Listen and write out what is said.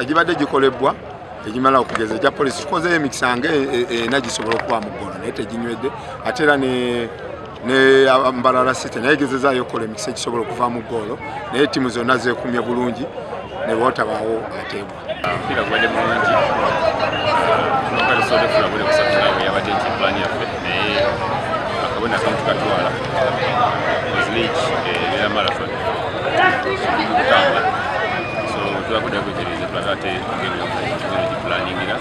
egibadde gikolebwa egimala okugeza egya poliisi tukozeyo emikisa nga ena gisobola okuba mu ggolo naye teginywedde ate era ne Mbarara City naye gezezaayo okukola emikisa egisobola okuva mu ggolo naye ttiimu zonna zeekumye bulungi ne bwotabaawo ateebwa. Omupiira gubadde bulungi nokka tusobodde okufuna buli kusatu nawe yabadde ekiplaani yaffe naye akabona akamu tukatwala league ebeera marathon mukamba so tubakudde kwetereza tulaga ate engeri gipulaningira